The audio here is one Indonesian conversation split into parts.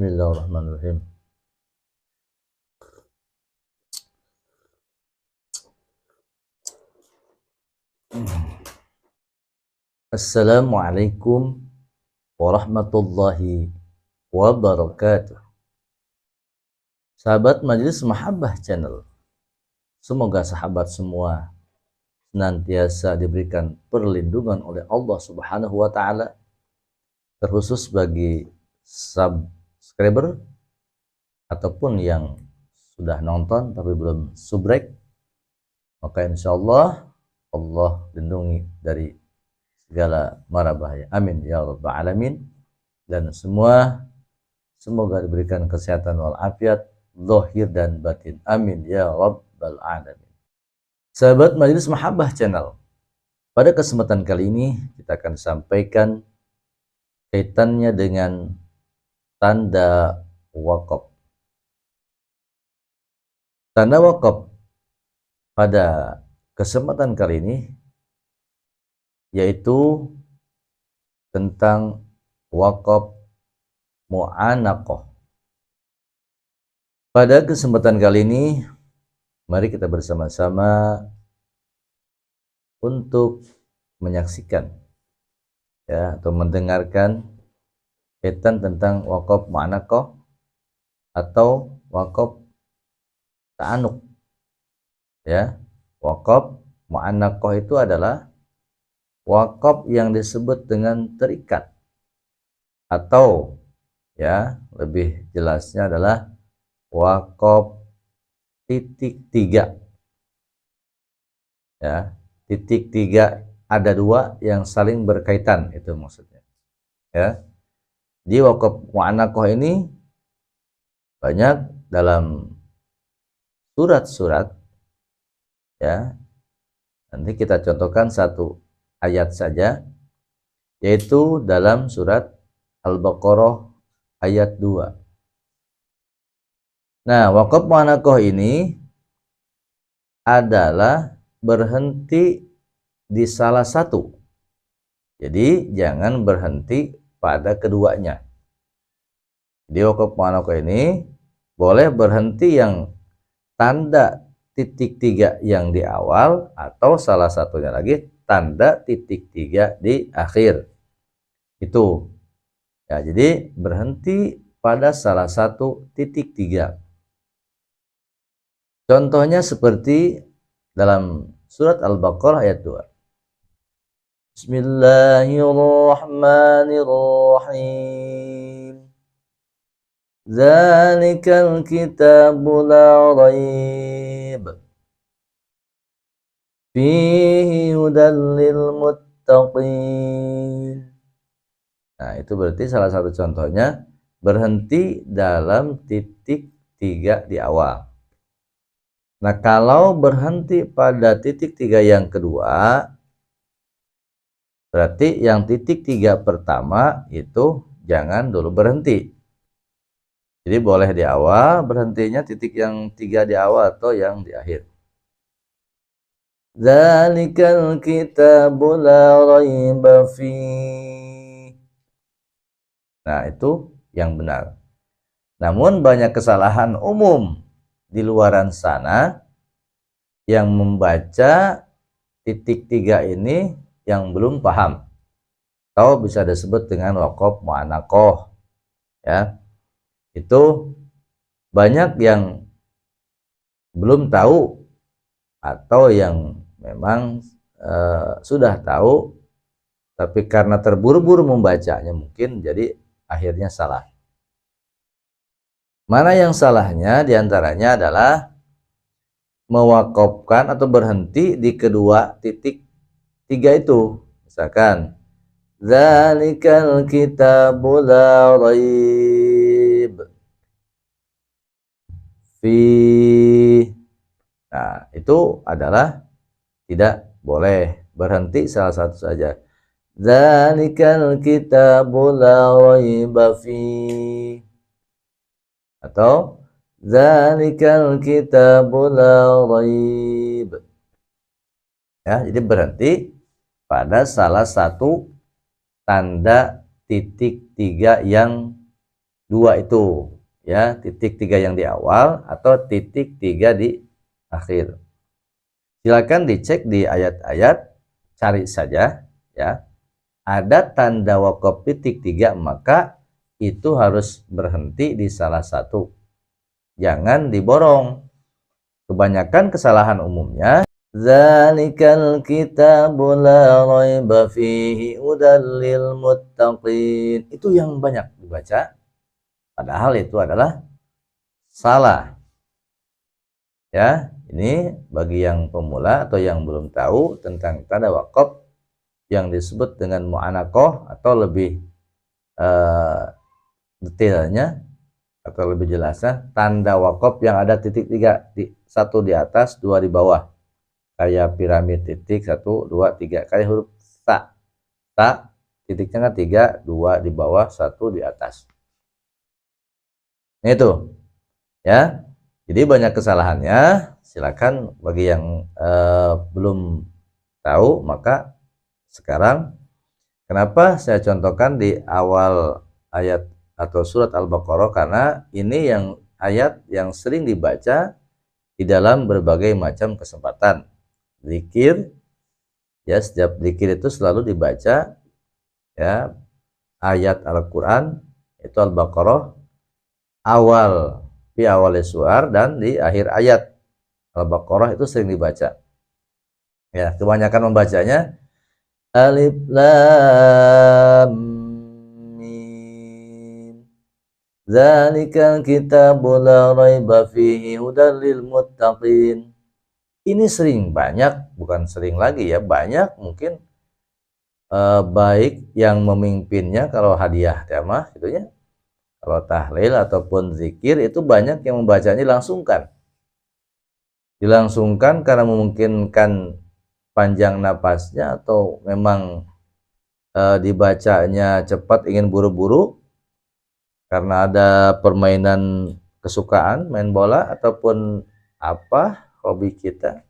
Bismillahirrahmanirrahim. Assalamualaikum warahmatullahi wabarakatuh. Sahabat Majelis Mahabbah Channel, semoga sahabat semua senantiasa diberikan perlindungan oleh Allah Subhanahu wa taala, terkhusus bagi subscriber ataupun yang sudah nonton tapi belum subrek, maka insyaallah Allah lindungi dari segala mara bahaya. Amin ya rabbal alamin. Dan semua semoga diberikan kesehatan walafiat zahir dan batin. Amin ya rabbal alamin. Sahabat Majelis Mahabbah Channel, pada kesempatan kali ini kita akan sampaikan kaitannya dengan tanda wakaf. Tanda wakaf pada kesempatan kali ini yaitu tentang wakaf mu'anaqah. Pada kesempatan kali ini mari kita bersama-sama untuk menyaksikan ya atau mendengarkan kaitan tentang wakaf mu'anaqah atau wakaf ta'anuq. Ya, wakaf mu'anaqah itu adalah wakaf yang disebut dengan terikat, atau ya lebih jelasnya adalah wakaf titik tiga. Ya, titik tiga ada dua yang saling berkaitan, itu maksudnya. Ya, di wakaf mu'anaqah ini banyak dalam surat-surat. Ya, nanti kita contohkan satu ayat saja, yaitu dalam surat Al-Baqarah ayat 2. Nah, wakaf mu'anaqah ini adalah berhenti di salah satu. Jadi jangan berhenti pada keduanya. Di wakaf mu'anaqah ini boleh berhenti yang tanda titik tiga yang di awal, atau salah satunya lagi tanda titik tiga di akhir. Itu ya, jadi berhenti pada salah satu titik tiga. Contohnya seperti dalam surat Al-Baqarah ayat 2. Bismillahirrahmanirrahim. Zalikal kitabu la raib fihi hudal lil muttaqin. Nah, itu berarti salah satu contohnya berhenti dalam titik tiga di awal. Nah, kalau berhenti pada titik tiga yang kedua, berarti yang titik tiga pertama itu jangan dulu berhenti. Jadi boleh di awal, berhentinya titik yang tiga di awal atau yang di akhir. Dzalikal kitabu la raiba fihi. Nah, itu yang benar. Namun banyak kesalahan umum di luaran sana yang membaca titik tiga ini yang belum paham, atau bisa disebut dengan wakaf mu'anaqah. Ya, itu banyak yang belum tahu atau yang memang sudah tahu tapi karena terburu-buru membacanya mungkin jadi akhirnya salah. Mana yang salahnya diantaranya adalah mewakafkan atau berhenti di kedua titik tiga itu. Misalkan Zalikal kitabu la raib fi. Nah, itu adalah tidak boleh, berhenti salah satu saja. Zalikal kitabu la raiba fi, atau Zalikal kitabu la raib. Ya, jadi berhenti pada salah satu tanda titik tiga yang dua itu, ya, titik 3 yang di awal atau titik 3 di akhir. Silakan dicek di ayat-ayat, cari saja, ya. Ada tanda wakaf titik 3, maka itu harus berhenti di salah satu. Jangan diborong. Kebanyakan kesalahan umumnya, zalikal kitabul la raiba fihi hudal lil muttaqin. Itu yang banyak dibaca. Padahal itu adalah salah. Ya, ini bagi yang pemula atau yang belum tahu tentang tanda wakaf yang disebut dengan mu'anaqah atau lebih detailnya atau lebih jelasnya, tanda wakaf yang ada titik 3, satu di atas, 2 di bawah, kayak piramid titik 1, 2, 3, kayak huruf ta, titiknya kan 3, 2 di bawah, 1 di atas. Nah, itu ya, jadi banyak kesalahannya. Silakan bagi yang belum tahu, maka sekarang kenapa saya contohkan di awal ayat atau surat Al-Baqarah, karena ini yang ayat yang sering dibaca di dalam berbagai macam kesempatan. Zikir, ya, setiap zikir itu selalu dibaca, ya, ayat Al-Qur'an itu Al-Baqarah awal, di awal suar dan di akhir ayat Al-Baqarah itu sering dibaca. Ya, kebanyakan membacanya Alif Lam Mim. Zalikal kitabul la raiba fihi hudal lil muttaqin. Ini sering, banyak, bukan sering lagi ya, banyak mungkin baik yang memimpinnya kalau hadiah tema gitu ya. Kalau tahlil ataupun zikir itu banyak yang membacanya dilangsungkan. Dilangsungkan karena memungkinkan panjang napasnya atau memang dibacanya cepat, ingin buru-buru karena ada permainan kesukaan, main bola ataupun apa hobi kita,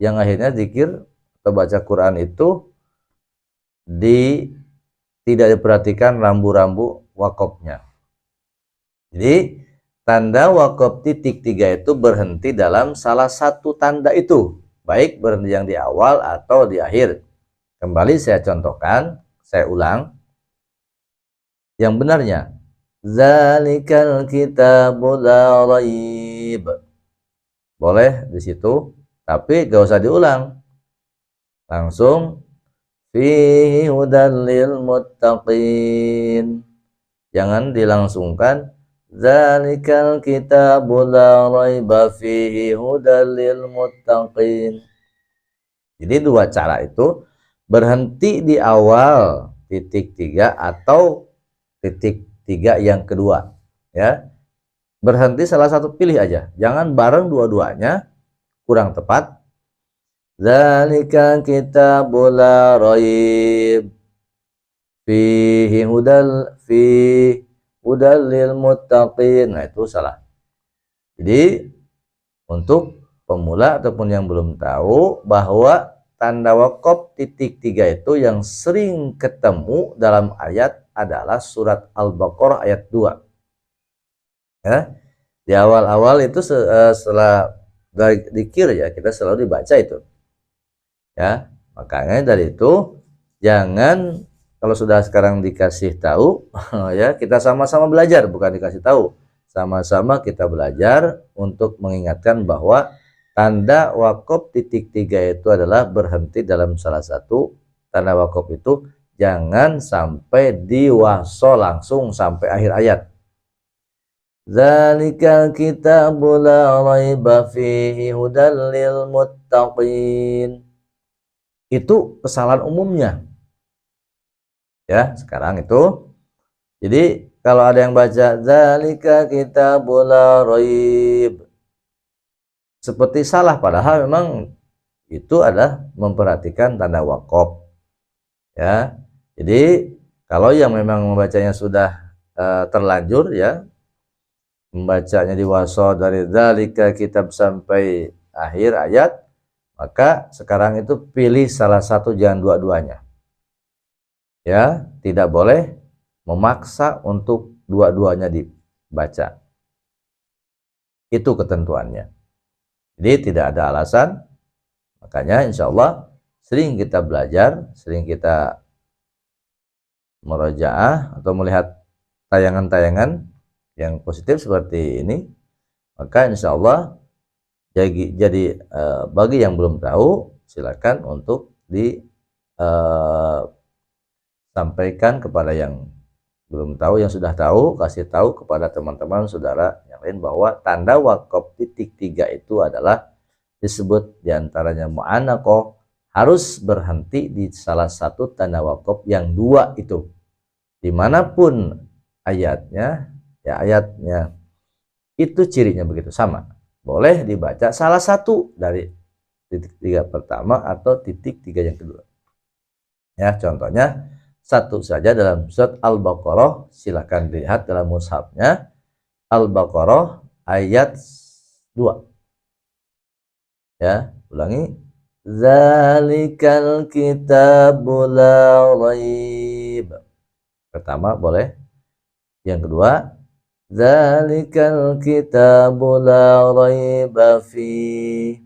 yang akhirnya zikir atau baca Quran itu tidak diperhatikan rambu-rambu wakafnya. Jadi tanda wakaf titik 3 itu berhenti dalam salah satu tanda itu, baik berhenti yang di awal atau di akhir. Kembali saya contohkan, saya ulang yang benarnya. Zalikal kitabul la raib. Boleh di situ, tapi gak usah diulang. Langsung fihi hudal lil muttaqin. Jangan dilangsungkan zalikal kitabul la raiba fihi hudal lil muttaqin. Jadi dua cara itu, berhenti di awal titik 3 atau titik 3 yang kedua, ya. Berhenti salah satu, pilih aja, jangan bareng dua-duanya, kurang tepat. Zalika kitabul la raib fihi hudal lil muttaqin. Nah, itu salah. Jadi untuk pemula ataupun yang belum tahu bahwa tanda wakaf titik 3 itu yang sering ketemu dalam ayat adalah surat Al-Baqarah ayat 2. Ya, di awal-awal itu setelah zikir ya, kita selalu dibaca itu. Ya, makanya dari itu jangan, kalau sudah sekarang dikasih tahu ya, kita sama-sama belajar, bukan dikasih tahu. Sama-sama kita belajar untuk mengingatkan bahwa tanda wakaf titik 3 itu adalah berhenti dalam salah satu tanda wakaf itu, jangan sampai diwaso langsung sampai akhir ayat. Zalikal kitabul la raiba fihi hudal lil muttaqin. Itu kesalahan umumnya. Ya, sekarang itu. Jadi kalau ada yang baca zalika kitabul la raib, seperti salah, padahal memang itu adalah memperhatikan tanda wakaf. Ya. Jadi kalau yang memang membacanya sudah terlanjur ya, membacanya diwaso dari zalika kitab sampai akhir ayat, maka sekarang itu pilih salah satu, jangan dua-duanya. Ya, tidak boleh memaksa untuk dua-duanya baca. Itu ketentuannya. Jadi tidak ada alasan. Makanya insya Allah sering kita belajar, sering kita murojaah atau melihat tayangan-tayangan yang positif seperti ini, maka insya Allah jadi bagi yang belum tahu silakan untuk disampaikan kepada yang belum tahu, yang sudah tahu kasih tahu kepada teman-teman saudara yang lain bahwa tanda wakaf titik 3 itu adalah disebut diantaranya mu'anaqah, harus berhenti di salah satu tanda wakaf yang dua itu, dimanapun ayatnya, ya ayatnya itu cirinya begitu sama, boleh dibaca salah satu dari titik 3 pertama atau titik 3 yang kedua. Ya, contohnya satu saja dalam surat Al-Baqarah, silakan dilihat dalam mushafnya, Al-Baqarah ayat 2. Ya, ulangi. Zalikal kitabul la raib. Pertama boleh. Yang kedua, zalikal kitabul la raiba fi.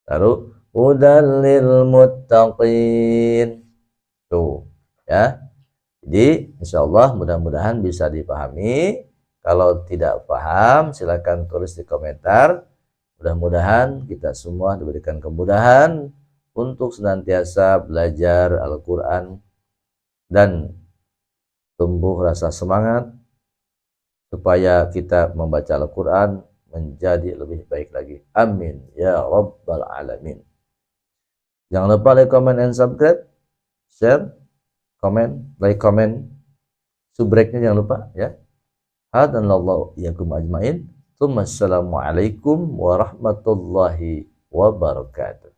Lalu hudal lil muttaqin. Tuh, ya. Jadi insyaallah mudah-mudahan bisa dipahami. Kalau tidak paham silakan tulis di komentar. Mudah-mudahan kita semua diberikan kemudahan untuk senantiasa belajar Al-Quran dan tumbuh rasa semangat supaya kita membaca Al-Quran menjadi lebih baik lagi. Amin ya rabbal alamin. Jangan lupa like, comment, and subscribe, share, comment, like, comment, subreknya jangan lupa ya. Hadanallahu iyyakum ajmain. Assalamualaikum warahmatullahi wabarakatuh.